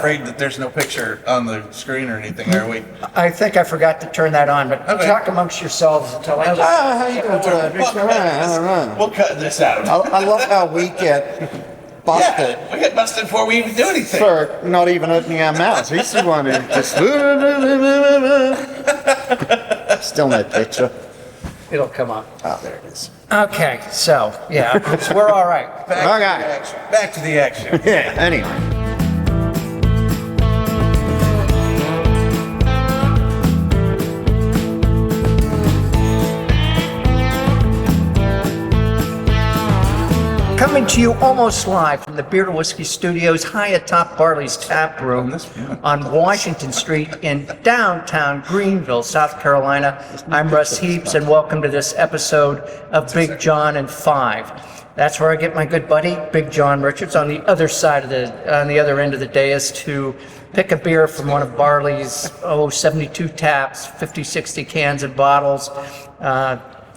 afraid that there's no picture on the screen or anything, are we? I think I forgot to turn that on, but talk amongst yourselves until I How you doing? We'll cut this out. I love how we get busted Yeah, we get busted before we even do anything. for not even opening our mouths. He's the one who just... Still no picture. It'll come up. Oh, there it is. Okay, so, yeah, we're all right. Back to the action. Yeah, anyway. Coming to you almost live from the Beer to Whiskey Studios high atop Barley's Tap Room on Washington Street in downtown Greenville, South Carolina. I'm Russ Heaps, and welcome to this episode of Big John and Five. That's where I get my good buddy, Big John Richards, on the other end of the dais to pick a beer from one of Barley's 72 taps, 50, 60 cans and bottles.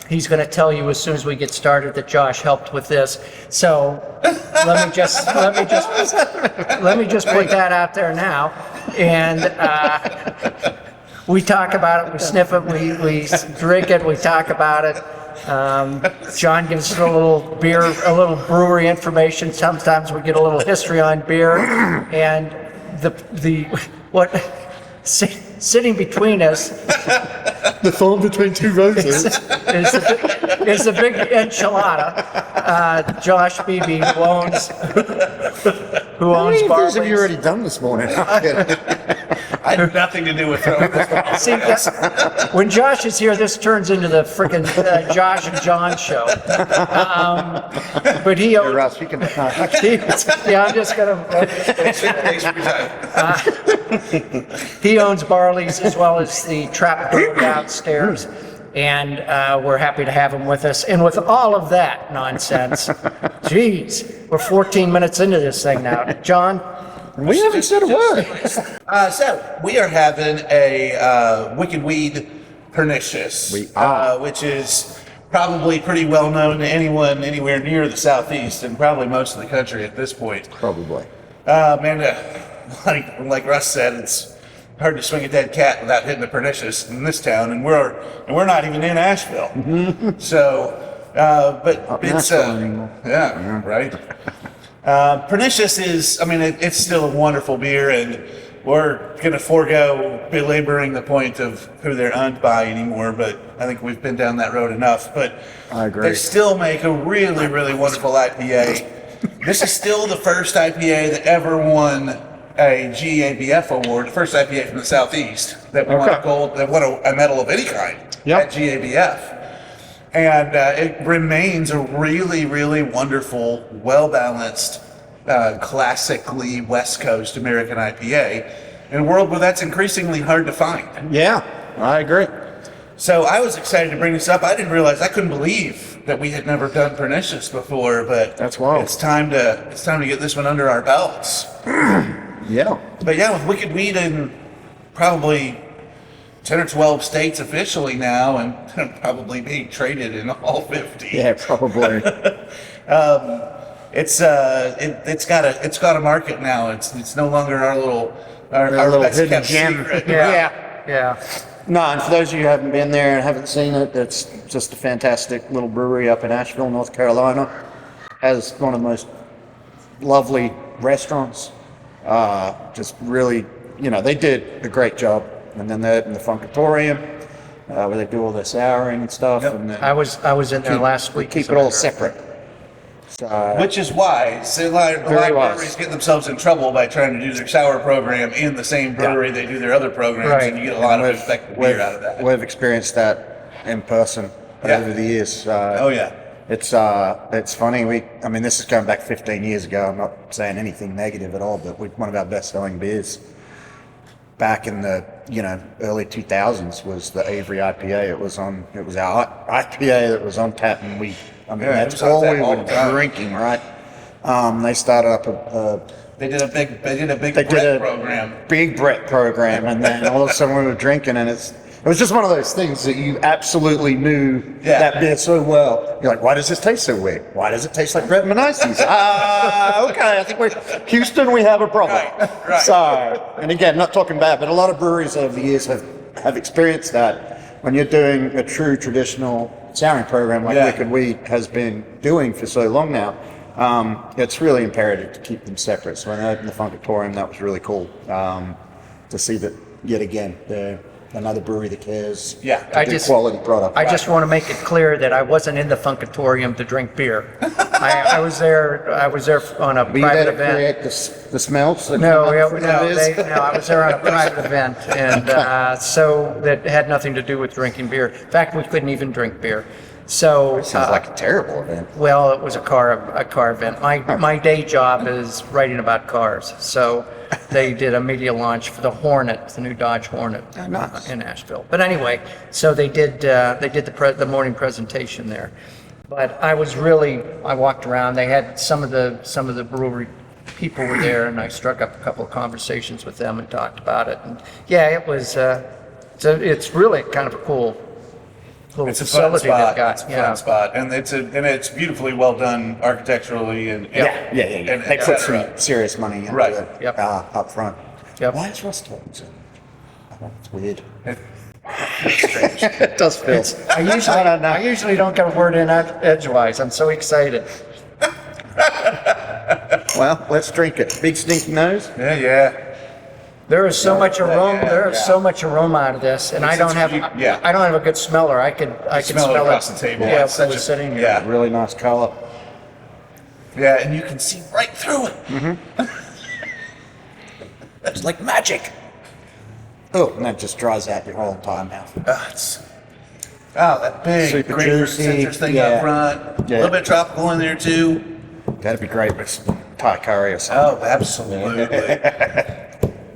He's going to tell you as soon as we get started that Josh helped with this. So let me just put that out there now. And we talk about it, we sniff it, we drink it, we talk about it. John gives us a little brewery information. Sometimes we get a little history on beer, and sitting between us. The thorn between two roses. is the big enchilada. Josh Beebe, who owns How Barley's. have you already done this morning? I had nothing to do with throwing this one. See, when Josh is here, this turns into the freaking Josh and John show. But he owns. Russ, you can. Yeah, I'm just gonna. Thanks for your time. He owns Barley's as well as the Trap Door downstairs, and we're happy to have him with us. And with all of that nonsense, geez, we're 14 minutes into this thing now. John? We haven't said a word. So we are having a Wicked Weed Pernicious, We are. which is probably pretty well known to anyone anywhere near the Southeast and probably most of the country at this point. Probably. Man, like Russ said, it's hard to swing a dead cat without hitting the Pernicious in this town, and we're not even in Asheville. So, but Not it's Nashville anymore. yeah, right. Pernicious is, it's still a wonderful beer, and we're gonna forego belaboring the point of who they're owned by anymore. But I think we've been down that road enough. But I agree. they still make a really, really wonderful IPA. This is still the first IPA that ever won a GABF award, the first IPA from the Southeast that won a gold, that won a medal of any kind at GABF. And it remains a really, really wonderful, well-balanced, classically West Coast American IPA in a world where that's increasingly hard to find. Yeah, I agree. So I was excited to bring this up. I couldn't believe that we had never done Pernicious before, but That's wild. It's time to get this one under our belts. Yeah. But yeah, with Wicked Weed in probably 10 or 12 states officially now, and probably being traded in all 50. Yeah, probably. It's got a market now. It's no longer our little little best hidden kept gem. secret. Yeah. No, and for those of you who haven't been there and haven't seen it, it's just a fantastic little brewery up in Asheville, North Carolina. Has one of the most lovely restaurants. Just really, they did a great job. And then they're in the Funkatorium, where they do all their souring and stuff. Yep. And then I was in there last week. keep it all separate. So, Which is why a lot of breweries get themselves in trouble by trying to do their sour program in the same brewery they do their other programs, Right. and you get a lot of effective beer out of that. We've experienced that in person over the years. Oh yeah. It's funny. This is going back 15 years ago. I'm not saying anything negative at all, but one of our best-selling beers back in the early 2000s was the Avery IPA. It was our IPA that was on tap, and that's all we were drinking, right? They started up They did a big They did Brett a program. big Brett program, and then all of a sudden we were drinking, and it was just one of those things that you absolutely knew that beer so well. You're like, why does this taste so weird? Why does it taste like Brett Menices? Okay, I think Houston, we have a problem. Right. So, and again, not talking bad, but a lot of breweries over the years have experienced that. When you're doing a true traditional souring program like Wicked Wheat has been doing for so long now, it's really imperative to keep them separate. So when they opened the Funkatorium, that was really cool to see that yet again. They're another brewery that cares to do quality product. I just want to make it clear that I wasn't in the Funkatorium to drink beer. I was there on a Were you private there to event. create the smells? No, I was there on a private event, and so that had nothing to do with drinking beer. In fact, we couldn't even drink beer. So Sounds like a terrible event. well, it was a car event. My day job is writing about cars, so they did a media launch for the Hornet, the new Dodge Hornet in Asheville. But anyway, so they did the morning presentation there. But I walked around. They had some of the brewery people were there, and I struck up a couple of conversations with them and talked about it. And yeah, it was. It's really kind of a cool It's a fun facility they've spot. got. It's a fun spot, and it's beautifully well done architecturally and Yeah. And They put some serious money into it up front. Yep. Why is Russ talking so much? I don't know, it's weird. It's strange. It does feel. I usually don't get a word in edgewise. I'm so excited. Well, let's drink it. Big stinky nose. Yeah. There is so much aroma. yeah, There is yeah. so much aroma out of this, and I don't have a good smeller. I could smell it across the table. Yeah, It's if it such was a- sitting here. yeah. Really nice color. Yeah, and you can see right through it. It's like magic. Oh, and that just dries out your whole entire mouth. That big Super grapefruit juicy, citrus thing yeah. up front. A little bit of tropical in there too. That'd be great with some Thai curry or something. Oh, absolutely.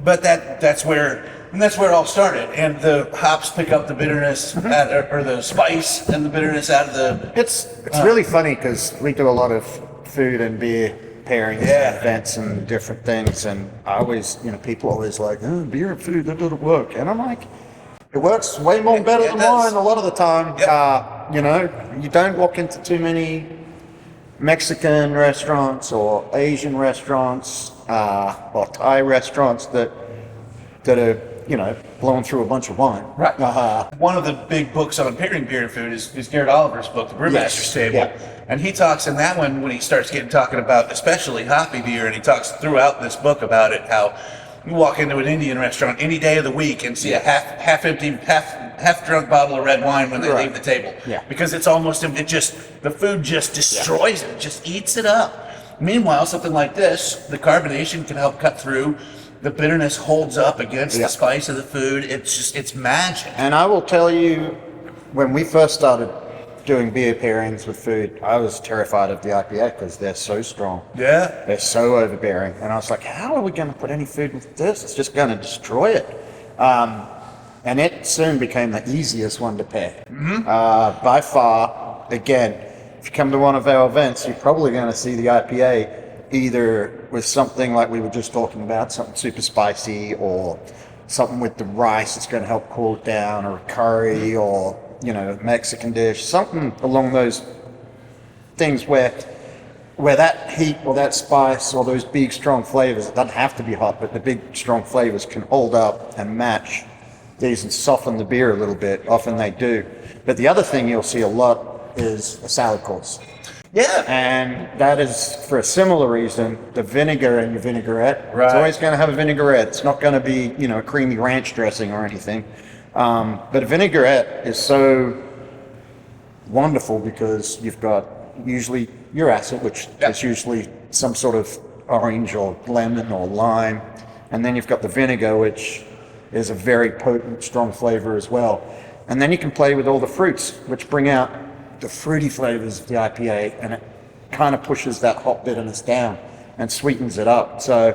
But that's where it all started, and the hops pick up the bitterness or the spice and the bitterness out of the. It's really funny because we do a lot of food and beer pairings and events and different things, and I always, people always like, oh, beer and food, that doesn't work, and I'm like, it works way more better than wine a lot of the time. You don't walk into too many Mexican restaurants or Asian restaurants or Thai restaurants that are blowing through a bunch of wine. Right. One of the big books on pairing beer and food is Garrett Oliver's book, The Brewmaster's Table. Yeah. And he talks in that one when he starts talking about especially hoppy beer, and he talks throughout this book about it, how you walk into an Indian restaurant any day of the week and see a half empty, half drunk bottle of red wine when they leave the table. Yeah. Because it's almost, the food just destroys it, just eats it up. Meanwhile, something like this, the carbonation can help cut through. The bitterness holds up against the spice of the food. It's magic. And I will tell you, when we first started doing beer pairings with food, I was terrified of the IPA because they're so strong. Yeah. They're so overbearing. And I was like, how are we going to put any food with this? It's just going to destroy it. And it soon became the easiest one to pair. By far, again, if you come to one of our events, you're probably going to see the IPA either with something like we were just talking about, something super spicy, or something with the rice that's going to help cool it down, or a curry, or a Mexican dish, something along those things where that heat or that spice or those big strong flavors, it doesn't have to be hot, but the big strong flavors can hold up and match these and soften the beer a little bit. Often they do. But the other thing you'll see a lot is a salad course. Yeah. And that is for a similar reason, the vinegar in your vinaigrette. Right. It's always going to have a vinaigrette. It's not going to be, a creamy ranch dressing or anything. But a vinaigrette is so wonderful because you've got usually your acid, which is usually some sort of orange or lemon or lime. And then you've got the vinegar, which is a very potent, strong flavor as well. And then you can play with all the fruits, which bring out the fruity flavors of the IPA, and it kind of pushes that hot bitterness down and sweetens it up. So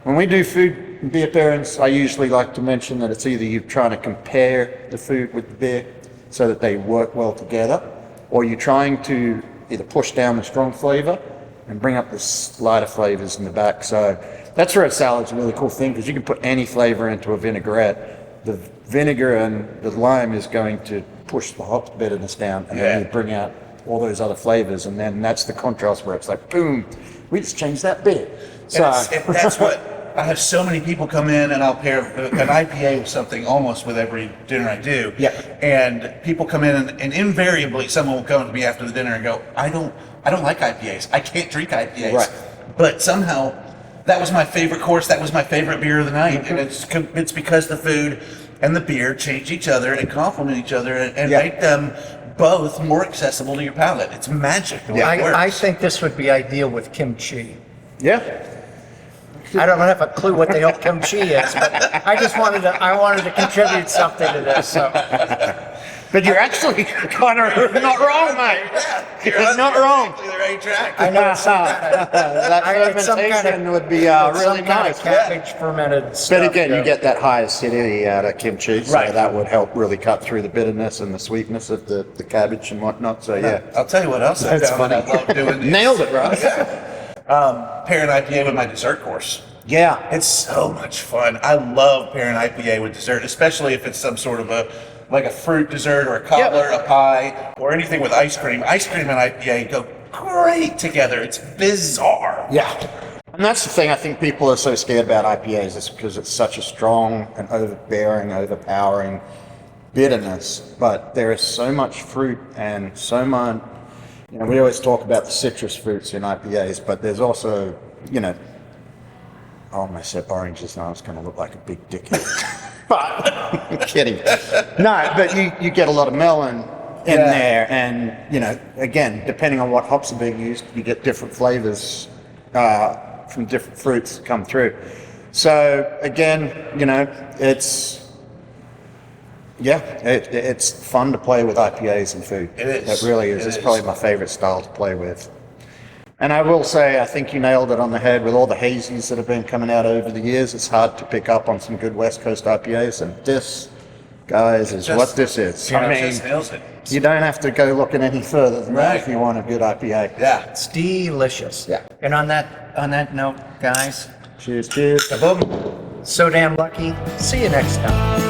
when we do food and beer pairings, I usually like to mention that it's either you're trying to compare the food with the beer so that they work well together, or you're trying to either push down the strong flavor and bring up the lighter flavors in the back. So that's where a salad's a really cool thing, because you can put any flavor into a vinaigrette the vinegar and the lime is going to push the hop bitterness down, and then you bring out all those other flavors, and then that's the contrast where it's like, boom, we just changed that bit. So That's what I have so many people come in, and I'll pair an IPA with something almost with every dinner I do. Yeah. And people come in, and invariably someone will come to me after the dinner and go, I don't like IPAs. I can't drink IPAs. Right. But somehow that was my favorite course. That was my favorite beer of the night, and it's because the food and the beer change each other and complement each other and make them both more accessible to your palate. It's magic the way it works. I think this would be ideal with kimchi. yeah. I don't have a clue what the hell kimchi is, but I wanted to contribute something to this. So But you're actually kind of not wrong, mate. You're not wrong. The right track. I know some kind of, That fermentation would be really some kind nice. of cabbage fermented stuff. But again, you get that high acidity out of kimchi, so Right. that would help really cut through the bitterness and the sweetness of the cabbage and whatnot. So yeah, I'll tell you what else I That's found that funny. I love doing. nailed it, right? Pairing IPA with my dessert course. Yeah, It's so much fun. I love pairing IPA with dessert, especially if it's some sort of like a fruit dessert or a cobbler, a pie, or anything with ice cream. Ice cream and IPA go great together. It's bizarre. yeah. And that's the thing I think people are so scared about IPAs is because it's such a strong and overpowering bitterness. But there is so much fruit and so much, we always talk about the citrus fruits in IPAs, but there's also, oh, I said oranges now, it's going to look like a big dickhead. But, I'm kidding. No, but you get a lot of melon in there, and, again, depending on what hops are being used, you get different flavors from different fruits come through. So, again, it's fun to play with IPAs and food. It is. It really is. It It's is. probably my favorite style to play with. And I will say, I think you nailed it on the head with all the hazies that have been coming out over the years. It's hard to pick up on some good West Coast IPAs, and this, guys, is what this is. I mean, Just nails it. you don't have to go looking any further than that Right. if you want a good IPA. Yeah. It's delicious. Yeah. And on that note, guys, Cheers, cheers. Boom. so damn lucky. See you next time.